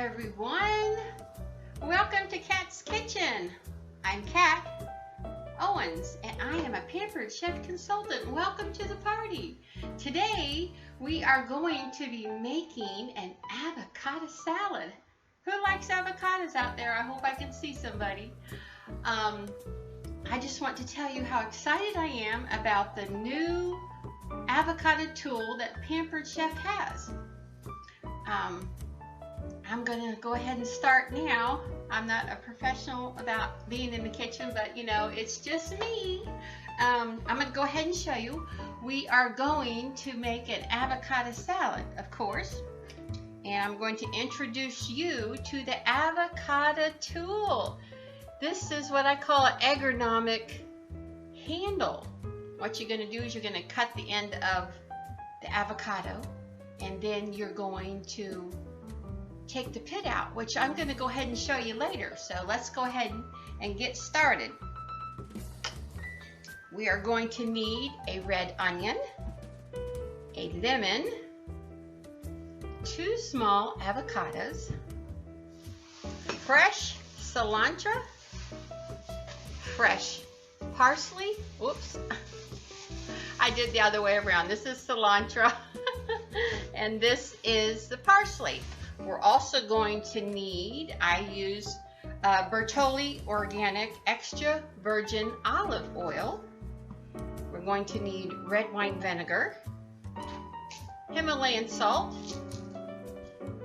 everyone. Welcome to Kat's Kitchen. I'm Kat Owens and I am a Pampered Chef Consultant. Welcome to the party. Today we are going to be making an avocado salad. Who likes avocados out there? I hope I can see somebody. I just want to tell you how excited I am about the new avocado tool that Pampered Chef has. I'm going to go ahead and start now. I'm not a professional about being in the kitchen, but you know, it's just me. I'm going to go ahead and show you. We are going to make an avocado salad, of course. And I'm going to introduce you to the avocado tool. This is what I call an agronomic handle. What you're going to do is you're going to cut the end of the avocado, and then you're going to take the pit out, which I'm going to go ahead and show you later. So let's go ahead and get started. We are going to need a red onion, a lemon, 2 small avocados, fresh cilantro, fresh parsley. Whoops, I did the other way around. This is cilantro and this is the parsley. We're also going to need, I use Bertolli Organic Extra Virgin Olive Oil. We're going to need red wine vinegar, Himalayan salt.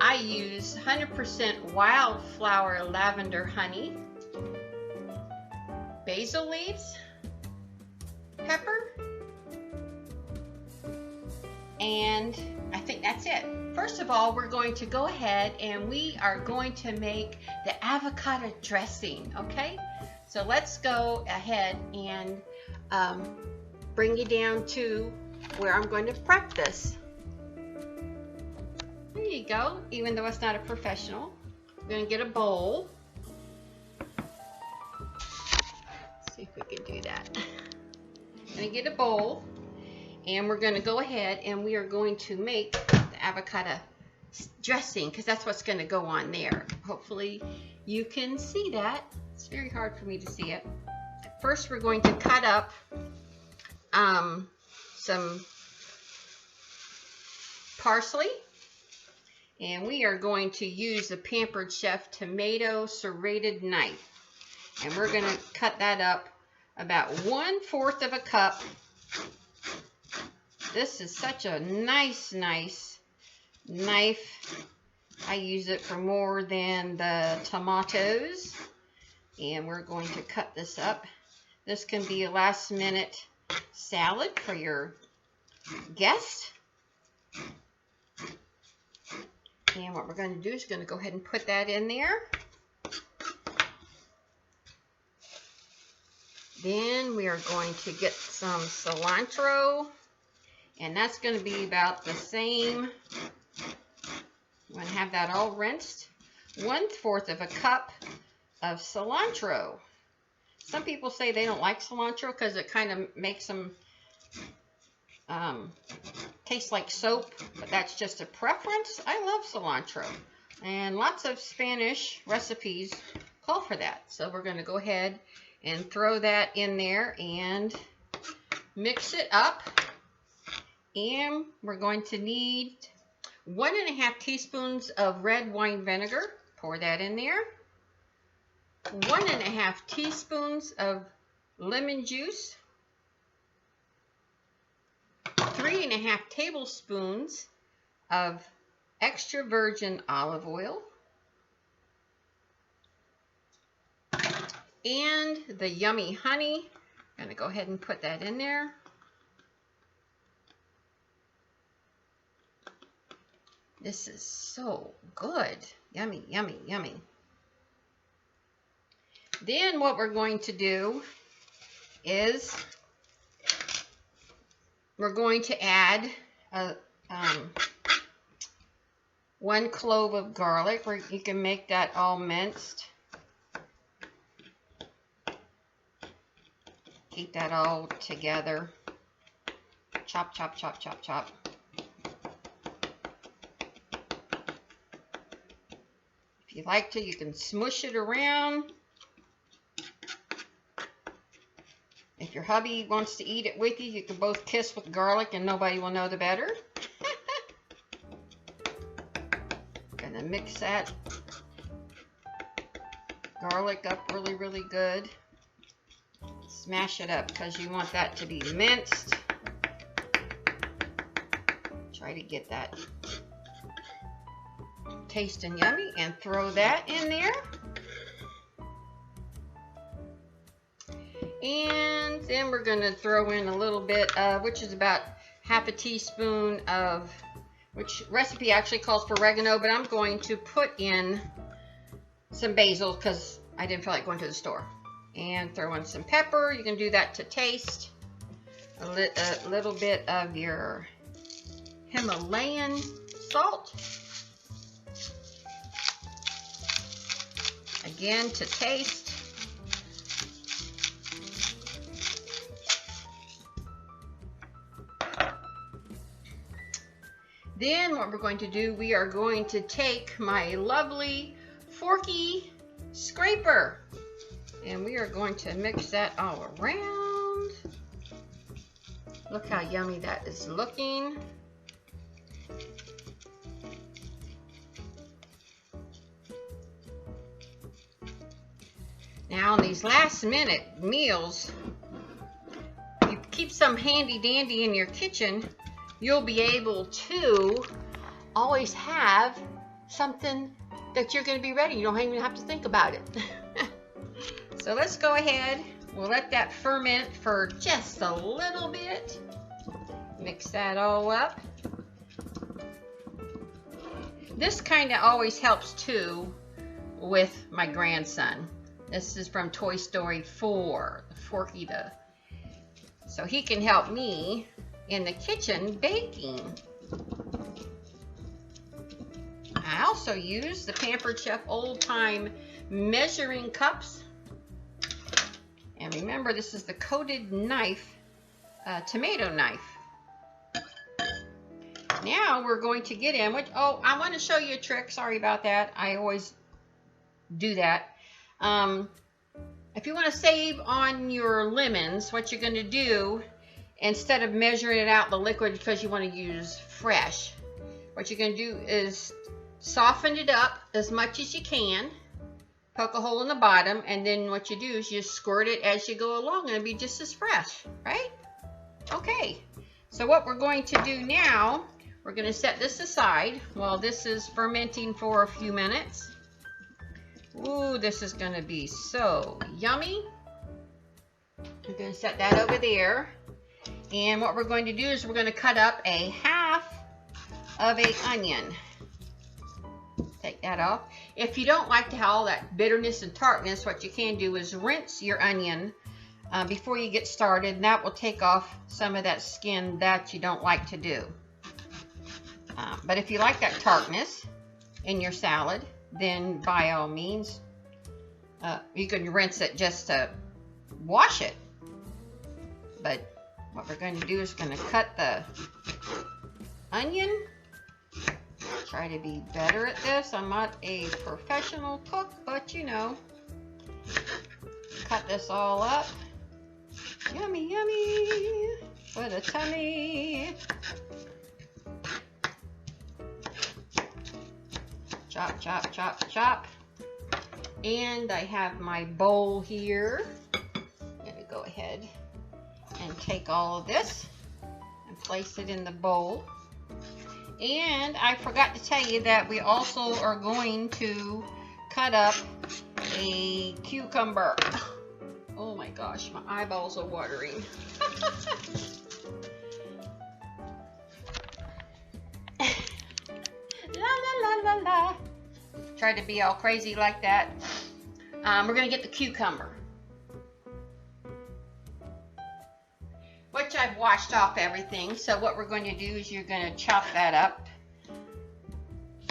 I use 100% wildflower lavender honey, basil leaves, pepper, and I think that's it. First of all, we're going to go ahead and we are going to make the avocado dressing, okay? So let's go ahead and bring you down to where I'm going to prep this. There you go, even though it's not a professional. I'm going to get a bowl. Let's see if we can do that. I'm going to get a bowl and we're going to go ahead and we are going to make the avocado dressing, because that's what's going to go on there. Hopefully you can see that. It's very hard for me to see it. First we're going to cut up some parsley, and we are going to use the Pampered Chef tomato serrated knife, and we're going to cut that up about 1/4 of a cup. This is such a nice knife. I use it for more than the tomatoes, and we're going to cut this up. This can be a last minute salad for your guest. And what we're going to do is going to go ahead and put that in there. Then we are going to get some cilantro, and that's going to be about the same. I'm going to have that all rinsed. 1/4 of a cup of cilantro. Some people say they don't like cilantro because it kind of makes them taste like soap, but that's just a preference. I love cilantro, and lots of Spanish recipes call for that. So we're going to go ahead and throw that in there and mix it up. And we're going to need 1½ teaspoons of red wine vinegar. Pour that in there. 1½ teaspoons of lemon juice. 3½ tablespoons of extra virgin olive oil. And the yummy honey. I'm going to go ahead and put that in there. This is so good. Yummy, yummy, yummy. Then what we're going to do is we're going to add 1 clove of garlic. You can make that all minced. Keep that all together. Chop, chop, chop, chop, chop. you like to, you can smush it around. If your hubby wants to eat it with you, you can both kiss with garlic and nobody will know the better. Gonna mix that garlic up really, really good. Smash it up because you want that to be minced. Try to get that tasting yummy and throw that in there. And then we're going to throw in a little bit of, which is about half a teaspoon of, which recipe actually calls for oregano, but I'm going to put in some basil because I didn't feel like going to the store. And throw in some pepper. You can do that to taste. A little bit of your Himalayan salt. Again, to taste. Then what we're going to do, we are going to take my lovely forky scraper and we are going to mix that all around. Look how yummy that is looking. Now in these last minute meals, if you keep some handy dandy in your kitchen, you'll be able to always have something that you're going to be ready. You don't even have to think about it. So let's go ahead. We'll let that ferment for just a little bit. Mix that all up. This kind of always helps too with my grandson. This is from Toy Story 4, Forky the. So he can help me in the kitchen baking. I also use the Pampered Chef Old Time measuring cups. And remember, this is the coated knife, tomato knife. Now we're going to get in, I want to show you a trick. Sorry about that. I always do that. If you want to save on your lemons, what you're going to do, instead of measuring it out the liquid because you want to use fresh, what you're going to do is soften it up as much as you can, poke a hole in the bottom, and then what you do is you squirt it as you go along and it'll be just as fresh, right? Okay, so what we're going to do now, we're going to set this aside while this is fermenting for a few minutes. Ooh, this is going to be so yummy. I'm going to set that over there. And what we're going to do is we're going to cut up a half of an onion. Take that off. If you don't like to have all that bitterness and tartness, what you can do is rinse your onion before you get started, and that will take off some of that skin that you don't like to do. But if you like that tartness in your salad, then by all means, you can rinse it just to wash it. But what we're going to do is going to cut the onion. Try to be better at this. I'm not a professional cook, but you know, cut this all up. Yummy, yummy for the tummy. Chop, chop, chop, chop. And I have my bowl here. I'm going to go ahead and take all of this and place it in the bowl. And I forgot to tell you that we also are going to cut up a cucumber. Oh my gosh, my eyeballs are watering. La la la la la. Try to be all crazy like that. We're going to get the cucumber, which I've washed off everything. So what we're going to do is you're going to chop that up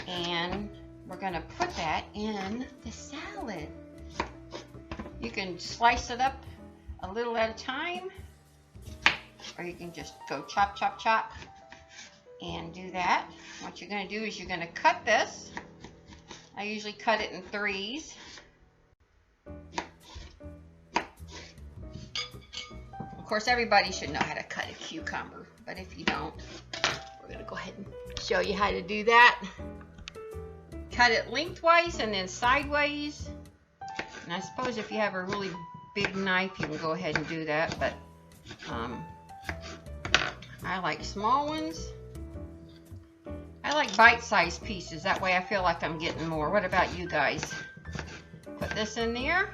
and we're going to put that in the salad. You can slice it up a little at a time, or you can just go chop, chop, chop and do that. What you're going to do is you're going to cut this I usually cut it in 3s. Of course, everybody should know how to cut a cucumber, but if you don't, we're going to go ahead and show you how to do that. Cut it lengthwise and then sideways. And I suppose if you have a really big knife, you can go ahead and do that, but I like small ones. I like bite-sized pieces. That way I feel like I'm getting more. What about you guys? Put this in there.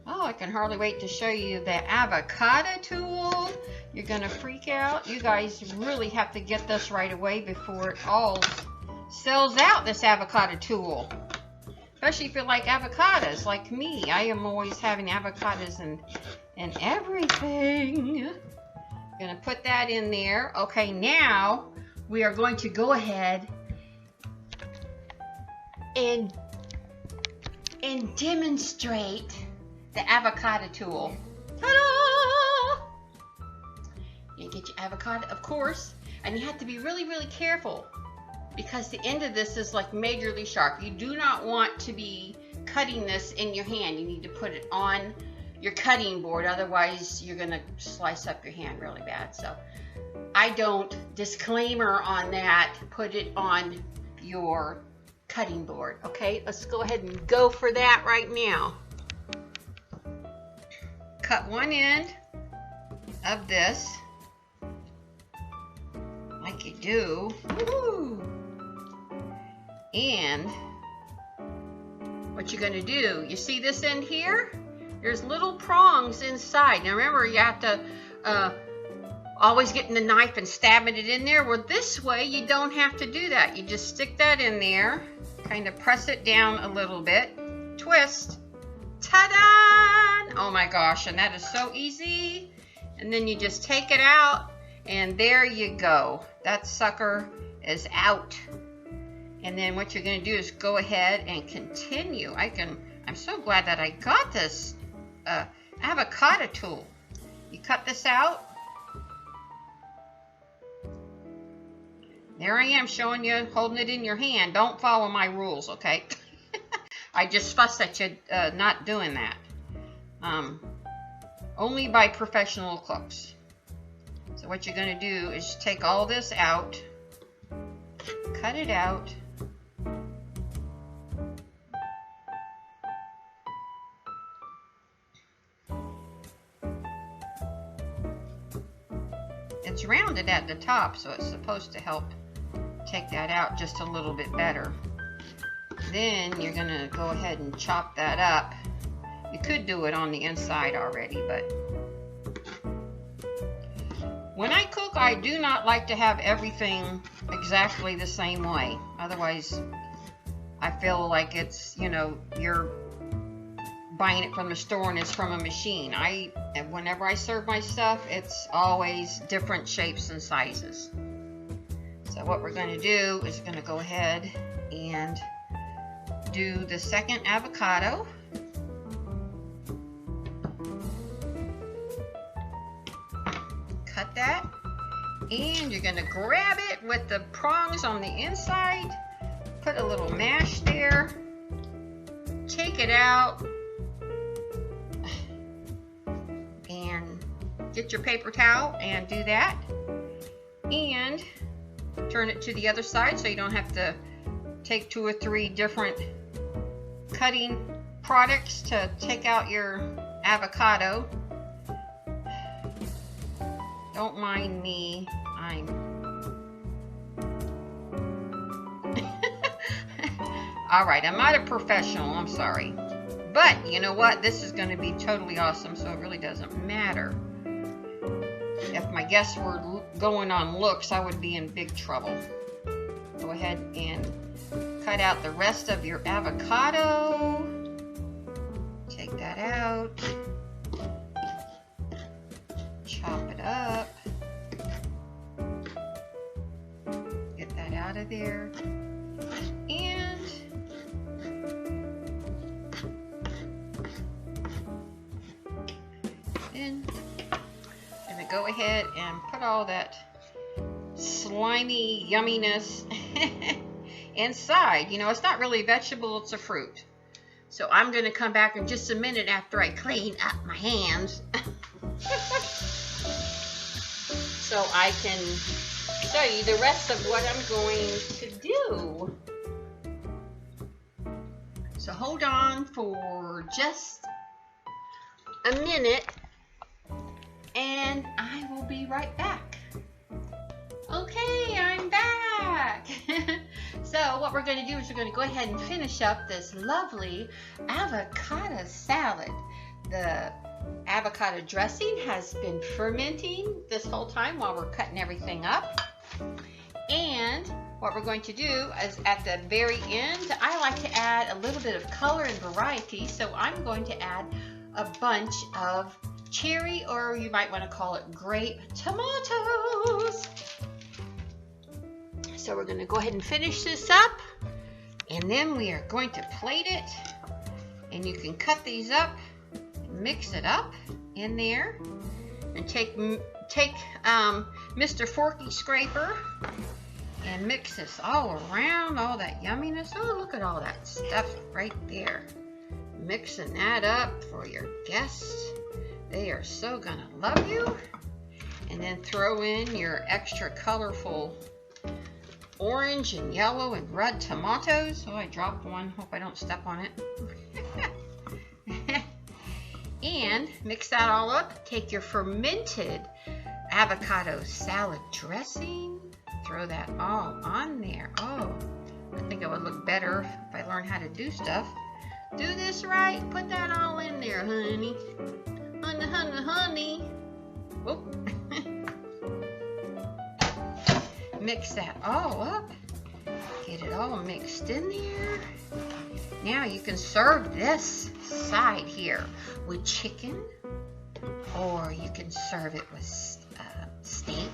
Oh, I can hardly wait to show you the avocado tool. You're going to freak out. You guys really have to get this right away before it all sells out, this avocado tool. Especially if you like avocados like me. I am always having avocados and everything. Gonna put that in there. Okay, now we are going to go ahead and demonstrate the avocado tool. Ta-da! You get your avocado, of course, and you have to be really, really careful because the end of this is like majorly sharp. You do not want to be cutting this in your hand. You need to put it on your cutting board, otherwise you're gonna slice up your hand really bad. So I don't, disclaimer on that, put it on your cutting board. Okay, let's go ahead and go for that right now. Cut one end of this like you do. Woo-hoo. And what you're gonna do, you see this end here? There's little prongs inside. Now remember, you have to always getting the knife and stabbing it in there. Well, this way you don't have to do that. You just stick that in there, kind of press it down a little bit, twist, ta-da! Oh my gosh, and that is so easy. And then you just take it out, and there you go. That sucker is out. And then what you're going to do is go ahead and continue. I'm so glad that I got this avocado tool. You cut this out. There I am showing you, holding it in your hand. Don't follow my rules, okay? I just fuss at you not doing that. Only by professional cooks. So what you're going to do is take all this out, cut it out. It's rounded at the top, so it's supposed to help take that out just a little bit better. Then you're going to go ahead and chop that up. You could do it on the inside already, but when I cook, I do not like to have everything exactly the same way. Otherwise, I feel like it's, you know, you're buying it from the store and it's from a machine. Whenever I serve my stuff, it's always different shapes and sizes. So what we're going to do is going to go ahead and do the second avocado. Cut that, and you're going to grab it with the prongs on the inside, put a little mash there, take it out, and get your paper towel and do that, and turn it to the other side so you don't have to take 2 or 3 different cutting products to take out your avocado. Don't mind me, Alright, I'm not a professional, I'm sorry. But, you know what, this is going to be totally awesome, so it really doesn't matter. If my guests were going on looks, I would be in big trouble. Go ahead and cut out the rest of your avocado. Take that out. Chop it up. Get that out of there. And then I'm going to go ahead and put all that slimy yumminess inside. You know, it's not really a vegetable, it's a fruit. So I'm going to come back in just a minute after I clean up my hands. So I can show you the rest of what I'm going to do. So hold on for just a minute and I will be right back. Okay, I'm back. So what we're going to do is we're going to go ahead and finish up this lovely avocado salad. The avocado dressing has been fermenting this whole time while we're cutting everything up. And what we're going to do is at the very end, I like to add a little bit of color and variety. So I'm going to add a bunch of cherry, or you might want to call it grape tomatoes. So we're going to go ahead and finish this up, and then we are going to plate it. And you can cut these up, mix it up in there, and take Mr. Forky Scraper and mix this all around, all that yumminess. Oh, look at all that stuff right there. Mixing that up for your guests. They are so gonna love you. And then throw in your extra colorful orange and yellow and red tomatoes. Oh, I dropped one. Hope I don't step on it. And mix that all up. Take your fermented avocado salad dressing. Throw that all on there. Oh, I think it would look better if I learned how to do stuff. Do this right. Put that all in there, honey. Honey, honey, honey. Whoop. Mix that all up. Get it all mixed in there. Now you can serve this side here with chicken, or you can serve it with steak,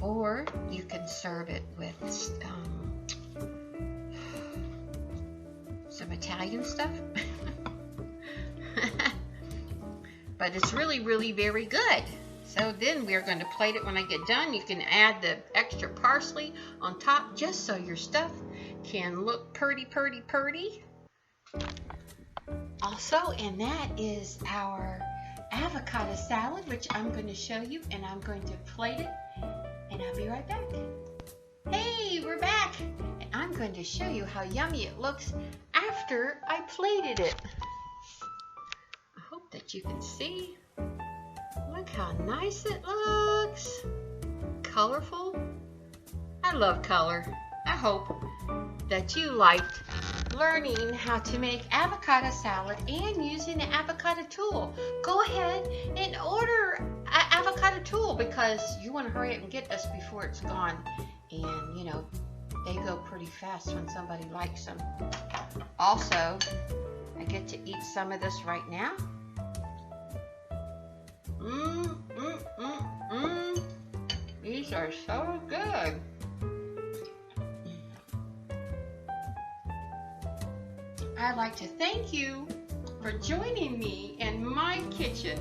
or you can serve it with some Italian stuff. But it's really, really very good. So then we're going to plate it when I get done. You can add the extra parsley on top just so your stuff can look purty, purty, purty. Also, and that is our avocado salad, which I'm going to show you, and I'm going to plate it, and I'll be right back. Hey, we're back, and I'm going to show you how yummy it looks after I plated it. I hope that you can see. Look how nice it looks. Colorful. I love color. I hope that you liked learning how to make avocado salad and using the avocado tool. Go ahead and order an avocado tool because you want to hurry up and get this before it's gone. And you know, they go pretty fast when somebody likes them. Also, I get to eat some of this right now. These are so good. I'd like to thank you for joining me in my kitchen.